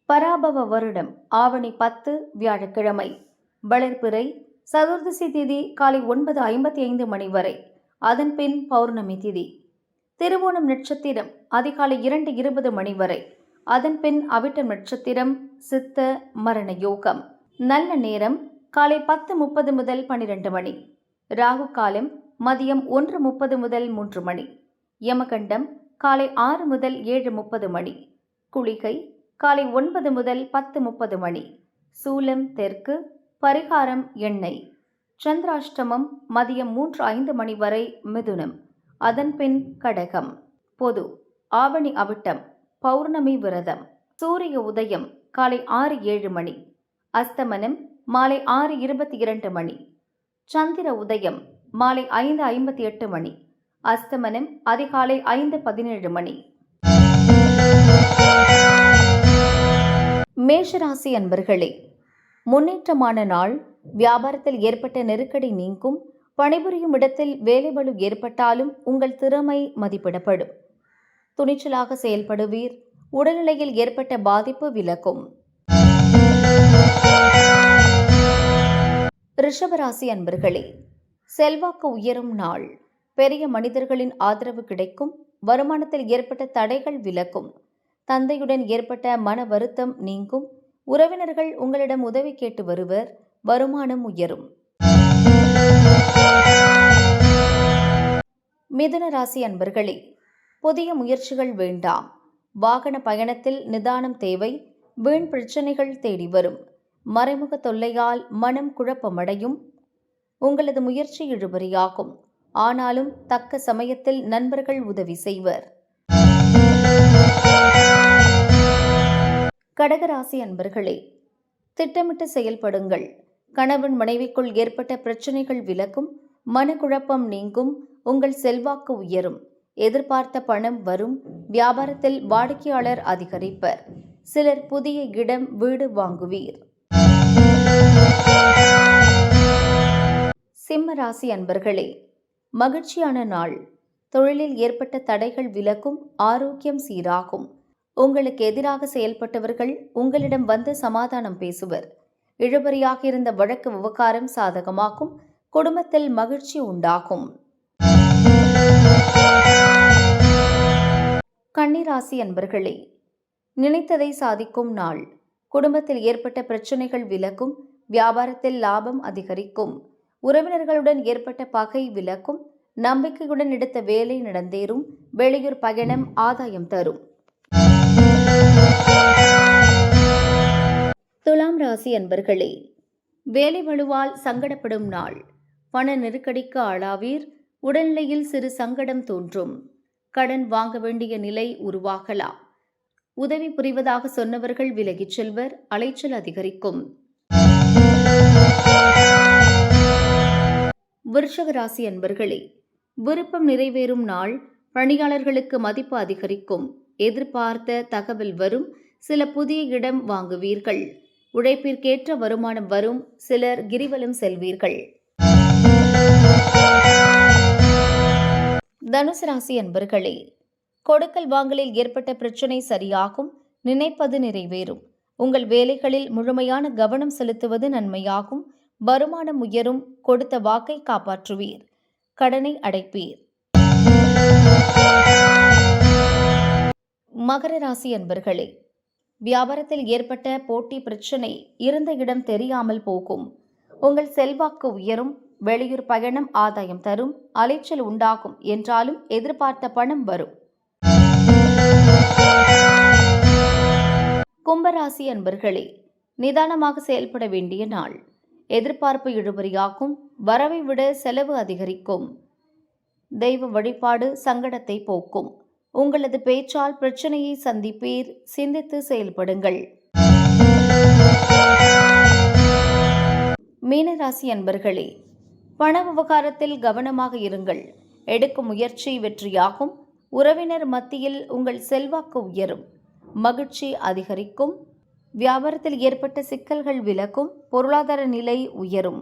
பராபவ வருடம் ஆவணி 10 வியாழக்கிழமை. வளர்பிறை சதுர்தசி திதி காலை 9:55 மணி வரை. அதன் பின் பௌர்ணமி திதி. திருவோணம் நட்சத்திரம் அதிகாலை 2:20 மணி வரை. அதன் பின் அவிட்டம் நட்சத்திரம். சித்த மரண யோகம். நல்ல நேரம் காலை 10:30 முதல் 12 மணி. ராகு காலம் மதியம் 1:30 முதல் 3 மணி. யமகண்டம் காலை 6 முதல் 7:30 மணி. குளிகை காலை 9 முதல் 10:30 மணி. சூலம் தெற்கு. பரிகாரம் எண்ணெய். சந்திராஷ்டமம் மதியம் 3:05 மணி வரை மிதுனம். அதன் பின் கடகம். பொது ஆவணி அவிட்டம் பௌர்ணமி விரதம். சூரிய உதயம் காலை 6:07 மணி. அஸ்தமனம் மாலை 6:22 மணி. சந்திர உதயம் மாலை 5:58 மணி. அஸ்தமனம் அதிகாலை 5:17 மணி. மேஷராசி அன்பர்களே, முன்னேற்றமான நாள். வியாபாரத்தில் ஏற்பட்ட நெருக்கடி நீங்கும். பணிபுரியும் இடத்தில் வேலைபளு ஏற்பட்டாலும் உங்கள் திறமை மதிப்பிடப்படும். துணிச்சலாக செயல்படுவீர். உடல்நிலையில் ஏற்பட்ட பாதிப்பு விலகும். ரிஷபராசி அன்பர்களே, செல்வாக்கு உயரும் நாள். பெரிய மனிதர்களின் ஆதரவு கிடைக்கும். வருமானத்தில் ஏற்பட்ட தடைகள் விலகும். தந்தையுடன் ஏற்பட்ட மன வருத்தம் நீங்கும். உறவினர்கள் உங்களிடம் உதவி கேட்டு வருவர். வருமானம் உயரும். மிதுன ராசி அன்பர்களே, புதிய முயற்சிகள் வேண்டாம். வாகன பயணத்தில் நிதானம் தேவை. வீண் பிரச்சனைகள் தேடி வரும். மறைமுக தொல்லையால் மனம் குழப்பமடையும். உங்களது முயற்சி இழுபறியாகும். ஆனாலும் தக்க சமயத்தில் நண்பர்கள் உதவி செய்வர். கடகராசி அன்பர்களே, திட்டமிட்டு செயல்படுங்கள். கணவன் மனைவிக்குள் ஏற்பட்ட பிரச்சனைகள் விலகும். மனக்குழப்பம் நீங்கும். உங்கள் செல்வாக்கு உயரும். எதிர்பார்த்த பணம் வரும். வியாபாரத்தில் வாடிக்கையாளர் அதிகரிப்பர். சிலர் புதிய இடம் வீடு வாங்குவீர். சிம்ம ராசி அன்பர்களே, மகிழ்ச்சியான நாள். தொழிலில் ஏற்பட்ட தடைகள் விலகும். ஆரோக்கியம் சீராகும். உங்களுக்கு எதிராக செயல்பட்டவர்கள் உங்களிடம் வந்து சமாதானம் பேசுவர். இழுபறியாக இருந்த வழக்கு விவகாரம் சாதகமாகும். குடும்பத்தில் மகிழ்ச்சி உண்டாகும். கன்னிராசி அன்பர்களே, நினைத்ததை சாதிக்கும் நாள். குடும்பத்தில் ஏற்பட்ட பிரச்சனைகள் விலகும். வியாபாரத்தில் லாபம் அதிகரிக்கும். உறவினர்களுடன் ஏற்பட்ட பகை விலகும். நம்பிக்கையுடன் எடுத்த வேலை நடந்தேறும். வெளியூர் பயணம் ஆதாயம் தரும். துலாம் ராசி அன்பர்களே, வேலை வலுவால் சங்கடப்படும் நாள். பண நெருக்கடிக்கு ஆளாவீர். உடல்நிலையில் சிறு சங்கடம் தோன்றும். கடன் வாங்க வேண்டிய நிலை உருவாகலாம். உதவி புரிவதாக சொன்னவர்கள் விலகிச் செல்வர். அலைச்சல் அதிகரிக்கும். விருஷக ராசி அன்பர்களே, விருப்பம் நிறைவேறும் நாள். பணியாளர்களுக்கு மதிப்பு அதிகரிக்கும். எதிர்பார்த்த தகவல் வரும். சில புதிய இடம் வாங்குவீர்கள். உழைப்பிற்கேற்ற வருமானம் வரும். சிலர் கிரிவலம் செல்வீர்கள். தனுசு ராசி அன்பர்களே, கொடுக்கல் வாங்கலில் ஏற்பட்ட பிரச்சனை சரியாகும். நினைப்பது நிறைவேறும். உங்கள் வேலைகளில் முழுமையான கவனம் செலுத்துவது நன்மையாகும். வருமானம் உயரும். கொடுத்த வாக்கை காப்பாற்றுவீர். கடனை அடைப்பீர். மகர ராசி அன்பர்களே, வியாபாரத்தில் ஏற்பட்ட போட்டி பிரச்சனை இருந்த இடம் தெரியாமல் போகும். உங்கள் செல்வாக்கு உயரும். வெளியூர் பயணம் ஆதாயம் தரும். அலைச்சல் உண்டாகும். என்றாலும் எதிர்பார்த்த பணம் வரும். கும்பராசி அன்பர்களே, நிதானமாக செயல்பட வேண்டிய நாள். எதிர்பார்ப்பு இழுபறியாகும். வரவை விட செலவு அதிகரிக்கும். தெய்வ வழிபாடு சங்கடத்தை போக்கும். உங்களது பேச்சால் பிரச்சனையை சந்திப்பீர். சிந்தித்து செயல்படுங்கள். மீனராசி அன்பர்களே, பண விவகாரத்தில் கவனமாக இருங்கள். எடுக்கும் முயற்சி வெற்றியாகும். உறவினர் மத்தியில் உங்கள் செல்வாக்கு உயரும். மகிழ்ச்சி அதிகரிக்கும். வியாபாரத்தில் ஏற்பட்ட சிக்கல்கள் விலகும். பொருளாதார நிலை உயரும்.